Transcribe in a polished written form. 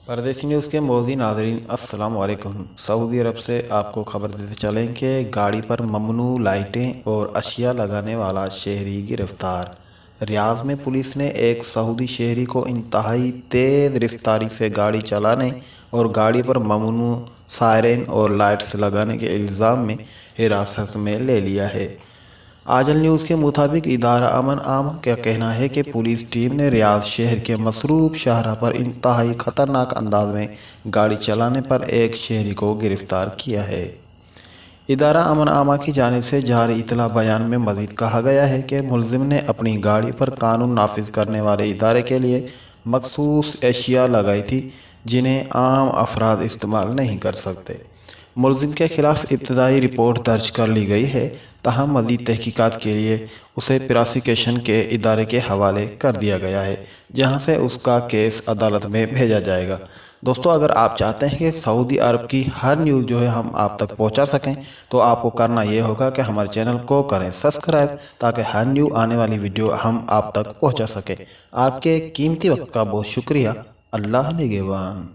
परदेसी न्यूज़ के मोदी नाज़रीन अस्सलाम वालेकुम। सऊदी अरब से आपको खबर देते चलें कि गाड़ी पर ममनू लाइटें और अशिया लगाने वाला शहरी गिरफ्तार। रियाद में पुलिस ने एक सऊदी शहरी को इंतहाई तेज़ रफ्तारी से गाड़ी चलाने और गाड़ी पर ममनू सायरन और लाइट्स लगाने के इल्ज़ाम में हिरासत में ले लिया है। आजल न्यूज़ के मुताबिक इदारा अमन आम का कहना है कि पुलिस टीम ने रियाद शहर के मसरूफ शाहरा पर इंतहाई ख़तरनाक अंदाज में गाड़ी चलाने पर एक शहरी को गिरफ्तार किया है। इदारा अमन आमा की जानिब से जारी इतला बयान में मज़ीद कहा गया है कि मुलजिम ने अपनी गाड़ी पर कानून नाफिज करने वाले इदारे के लिए मखसूस एशिया लगाई थी जिन्हें आम अफराद इस्तेमाल नहीं कर सकते। मुलजिम के खिलाफ इब्तदाई रिपोर्ट दर्ज कर ली गई है, ताहम मज़ीद तहकीकात के लिए उसे प्रोसिक्यूशन के इदारे के हवाले कर दिया गया है, जहां से उसका केस अदालत में भेजा जाएगा। दोस्तों, अगर आप चाहते हैं कि सऊदी अरब की हर न्यूज़ जो है हम आप तक पहुंचा सकें, तो आपको करना ये होगा कि हमारे चैनल को करें सब्सक्राइब, ताकि हर न्यू आने वाली वीडियो हम आप तक पहुँचा सकें। आपके कीमती वक्त का बहुत शुक्रिया। अल्लाह निगहबान।